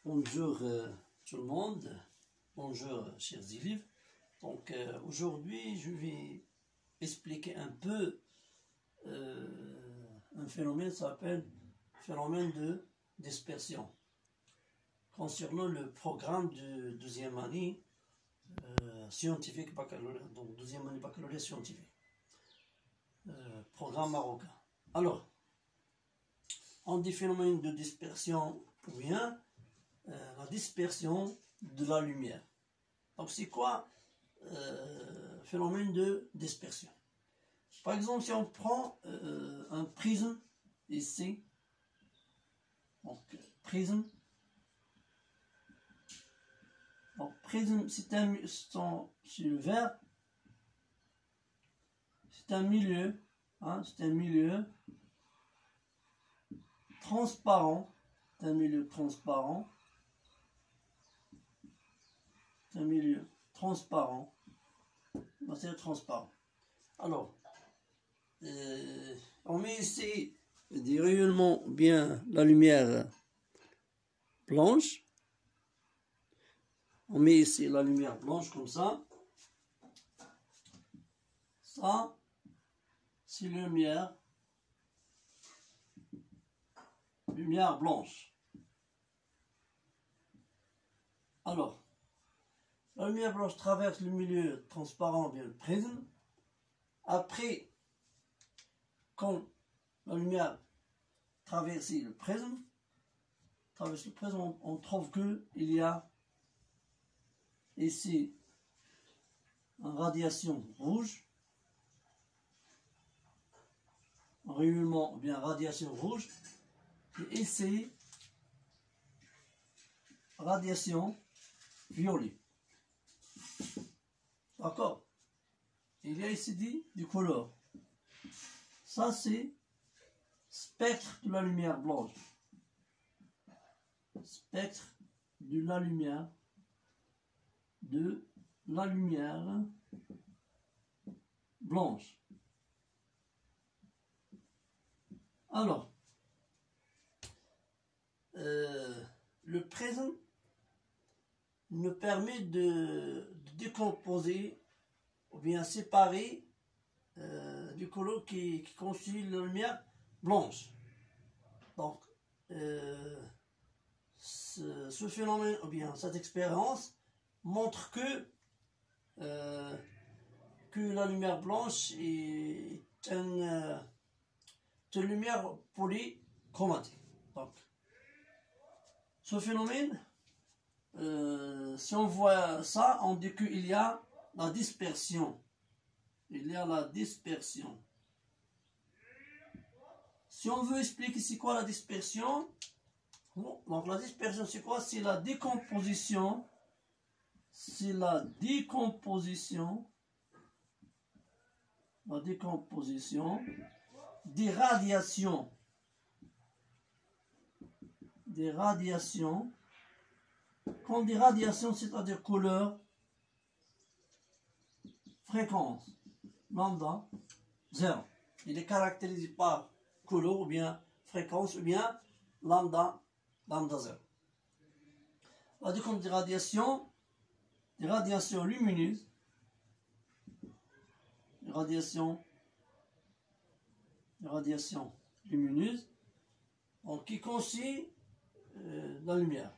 Bonjour tout le monde, bonjour chers élèves. Donc aujourd'hui je vais expliquer un peu un phénomène qui s'appelle phénomène de dispersion concernant le programme de deuxième année scientifique baccalauréat, donc deuxième année baccalauréat scientifique, programme marocain. Alors, on dit phénomène de dispersion ou bien la dispersion de la lumière. Donc c'est quoi phénomène de dispersion? Par exemple, si on prend un prisme ici, donc prisme, c'est le verre, c'est un milieu, c'est un milieu transparent, c'est un milieu transparent, c'est un milieu transparent, c'est transparent. Alors, on met ici des rayonnements, bien la lumière blanche. On met ici la lumière blanche comme ça. Ça, c'est lumière blanche. Alors, la lumière blanche traverse le milieu transparent, bien le prisme. Après, quand la lumière traverse le prisme, on trouve que il y a ici une radiation rouge, un rayonnement, ou bien radiation rouge, et ici radiation violet. D'accord? Il y a ici des couleurs. Ça c'est spectre de la lumière blanche. Spectre de la lumière blanche. Alors, le prisme nous permet de décomposer ou bien séparer du couleur qui constitue la lumière blanche. Donc, ce phénomène ou bien cette expérience montre que la lumière blanche est une lumière polychromatique. Donc, ce phénomène, si on voit ça, on dit qu'il y a la dispersion. Il y a la dispersion. Si on veut expliquer c'est quoi la dispersion, donc la dispersion c'est quoi? C'est la décomposition. C'est la décomposition des radiations. Quand des radiations, c'est-à-dire couleur, fréquence, lambda, 0. Il est caractérisé par couleur ou bien fréquence ou bien lambda 0. La décomposition des radiations lumineuses, donc qui constituent la lumière.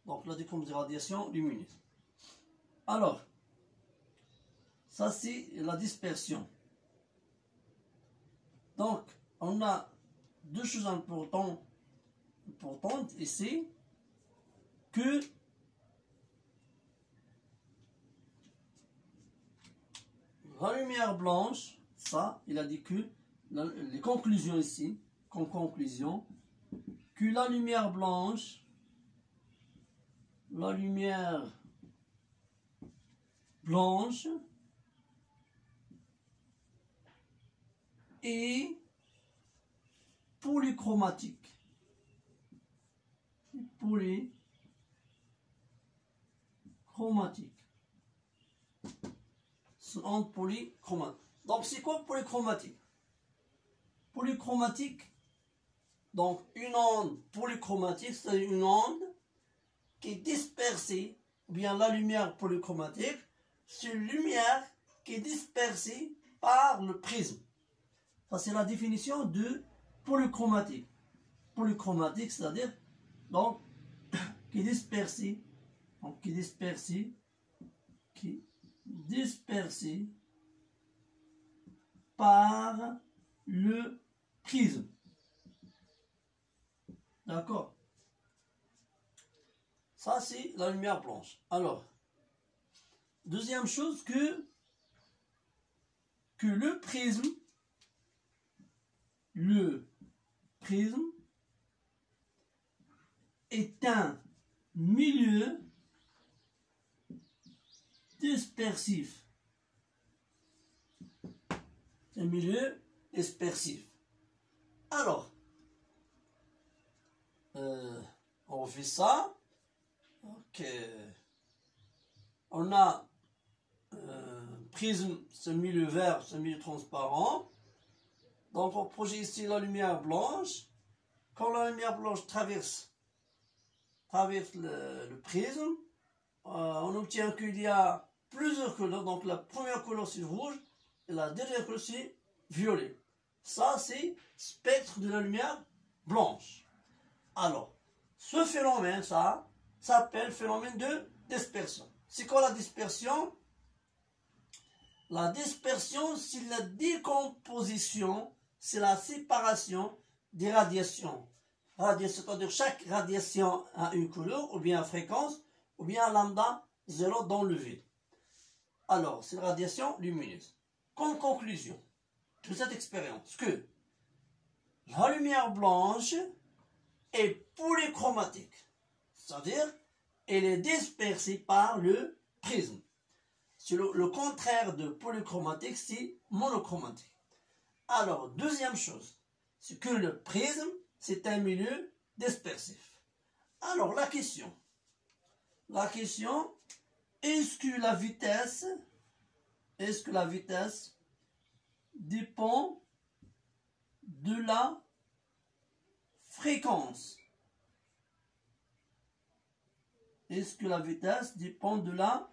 Donc la décomposition des radiations lumineuses. Alors, ça c'est la dispersion. Donc, on a deux choses importantes ici, que la lumière blanche, ça, il a dit que, les conclusions ici, comme conclusion, que la lumière blanche, est polychromatique. C'est onde polychromatique. Donc c'est quoi polychromatique? Polychromatique, donc une onde polychromatique, c'est une onde qui est dispersée, ou bien la lumière polychromatique, c'est une lumière qui est dispersée par le prisme. Ça, c'est la définition de polychromatique. Polychromatique, c'est-à-dire, donc, qui est dispersée, donc, qui est dispersée par le prisme. D'accord? Ça, c'est la lumière blanche. Alors, deuxième chose, que le prisme est un milieu dispersif. C'est un milieu dispersif. Alors, on fait ça. Ok. On a prisme, c'est un milieu vert, c'est un milieu transparent. Donc on projette ici la lumière blanche. Quand la lumière blanche traverse le prisme, on obtient qu'il y a plusieurs couleurs. Donc la première couleur c'est rouge et la dernière couleur c'est violet. Ça c'est spectre de la lumière blanche. Alors, ce phénomène, ça s'appelle phénomène de dispersion. C'est quoi la dispersion? La dispersion, c'est la décomposition, c'est la séparation des radiations. C'est-à-dire chaque radiation a une couleur, ou bien fréquence, ou bien lambda 0 dans le vide. Alors, c'est la radiation lumineuse. Comme conclusion de cette expérience, que la lumière blanche est polychromatique, c'est-à-dire elle est dispersée par le prisme. C'est le contraire de polychromatique, c'est monochromatique. Alors, deuxième chose, c'est que le prisme, c'est un milieu dispersif. Alors, la question, est-ce que la vitesse dépend de la fréquence? Est-ce que la vitesse dépend de la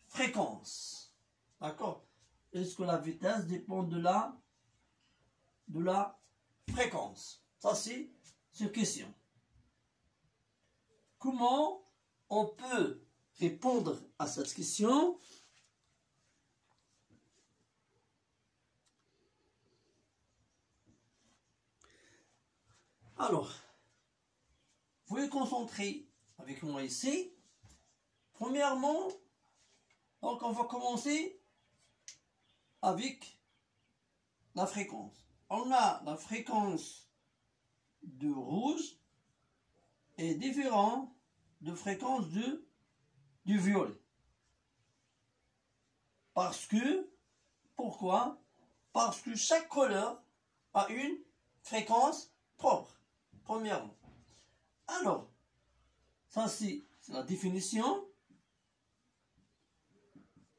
fréquence? D'accord? Est-ce que la vitesse dépend de la fréquence? Ça, c'est une question. Comment on peut répondre à cette question? Alors, vous pouvez concentrer avec moi ici. Premièrement, donc on va commencer avec la fréquence. On a la fréquence de rouge est différente de fréquence du violet. Pourquoi? Parce que chaque couleur a une fréquence propre, premièrement. Alors, ça c'est la définition.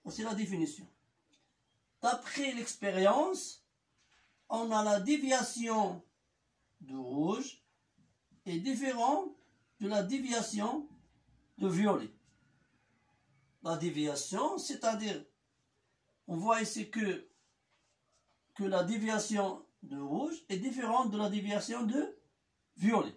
C'est la définition. D'après l'expérience, on a la déviation de rouge est différente de la déviation de violet. La déviation, c'est-à-dire, on voit ici que la déviation de rouge est différente de la déviation de violet.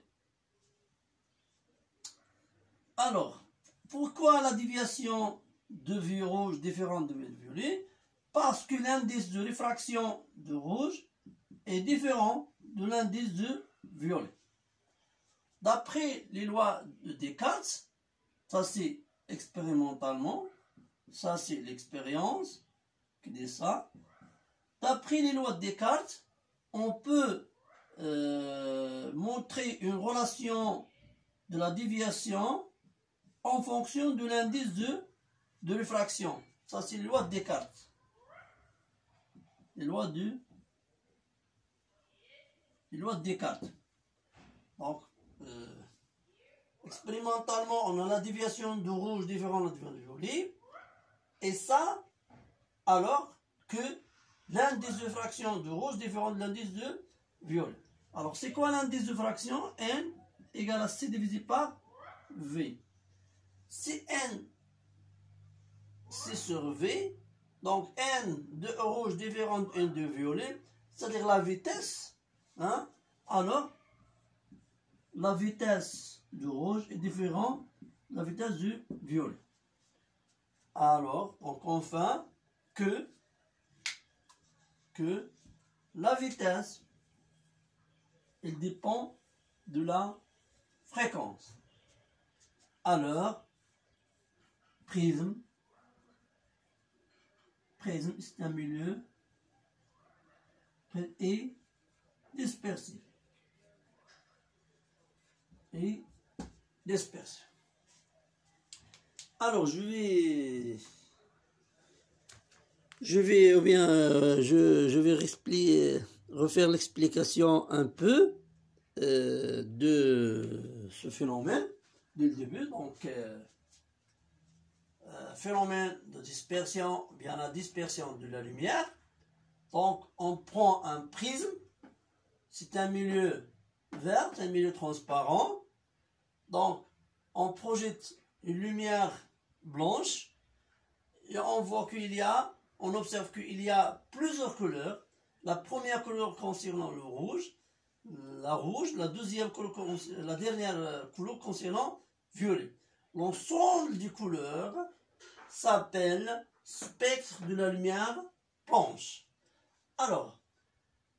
Alors, pourquoi la déviation de rouge différente de violet? Parce que l'indice de réfraction de rouge est différent de l'indice de violet. D'après les lois de Descartes, ça c'est expérimentalement, ça c'est l'expérience qui dit ça. D'après les lois de Descartes, on peut montrer une relation de la déviation en fonction de l'indice de réfraction. Ça c'est les lois de Descartes. Les lois de Descartes. Donc, expérimentalement, on a la déviation de rouge différente de la déviation de violet. Et ça, alors que l'indice de fraction de rouge différent de l'indice de violet. Alors, c'est quoi l'indice de fraction? N égale à C divisé par V. si N c'est sur V, donc N de rouge différent de N de violet, c'est-à-dire la vitesse, hein, alors la vitesse du rouge est différente de la vitesse du violet. Alors, donc enfin, que la vitesse, elle dépend de la fréquence. Alors, prisme, c'est un milieu et dispersif. Alors, je vais refaire l'explication un peu de ce phénomène dès le début. Donc, phénomène de dispersion, bien la dispersion de la lumière. Donc, on prend un prisme, c'est un milieu vert, un milieu transparent. Donc, on projette une lumière blanche et on voit on observe qu'il y a plusieurs couleurs. La première couleur concernant le rouge, la deuxième couleur, la dernière couleur concernant violet. L'ensemble des couleurs s'appelle spectre de la lumière blanche. Alors,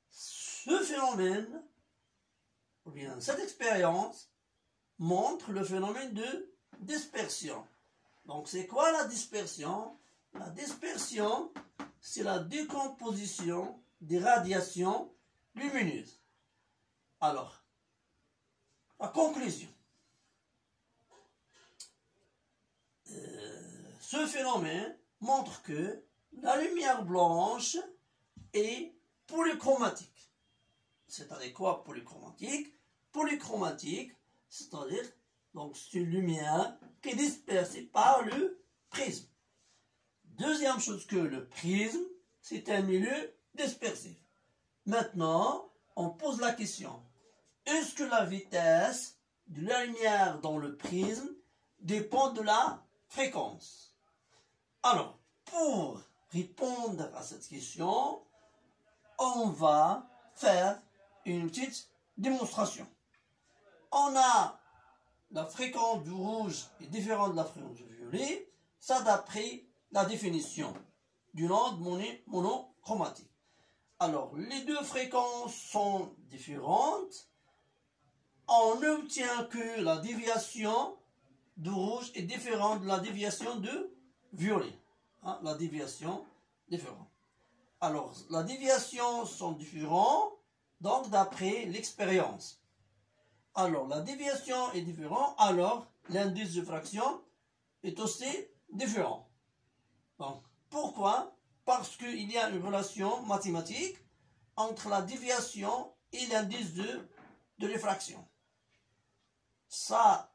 ce phénomène, ou bien cette expérience, montre le phénomène de dispersion. Donc, c'est quoi la dispersion? La dispersion, c'est la décomposition des radiations lumineuses. Alors, la conclusion. Ce phénomène montre que la lumière blanche est polychromatique. C'est-à-dire quoi polychromatique? Polychromatique, c'est-à-dire donc c'est une lumière qui est dispersée par le prisme. Deuxième chose que le prisme, c'est un milieu dispersif. Maintenant, on pose la question, est-ce que la vitesse de la lumière dans le prisme dépend de la fréquence? Alors, pour répondre à cette question, on va faire une petite démonstration. On a la fréquence du rouge est différente de la fréquence du violet, ça d'après la définition d'une onde monochromatique. Alors, les deux fréquences sont différentes. On obtient que la déviation du rouge est différente de la déviation de violet. Hein, la déviation différente. Alors, la déviation sont différentes, donc d'après l'expérience. Alors, la déviation est différente, alors l'indice de fraction est aussi différent. Donc, pourquoi? Parce qu'il y a une relation mathématique entre la déviation et l'indice de réfraction. Ça,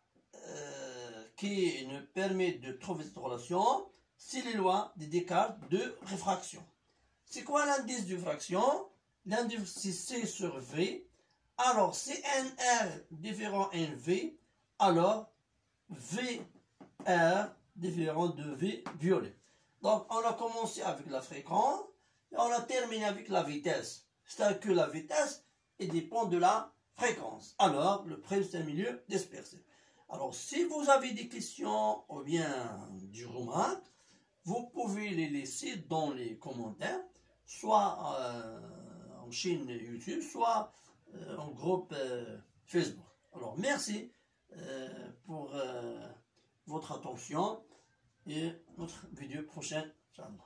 qui nous permet de trouver cette relation, c'est les lois de Descartes de réfraction. C'est quoi l'indice de réfraction? L'indice c'est C sur V. Alors, si NR différent NV, alors VR différent de V violet. Donc, on a commencé avec la fréquence et on a terminé avec la vitesse. C'est-à-dire que la vitesse dépend de la fréquence. Alors, le prisme, c'est un milieu dispersé. Alors, si vous avez des questions ou bien des remarques, vous pouvez les laisser dans les commentaires, soit en chaîne YouTube, soit en groupe Facebook. Alors, merci pour votre attention et notre vidéo prochaine. Inch'Allah.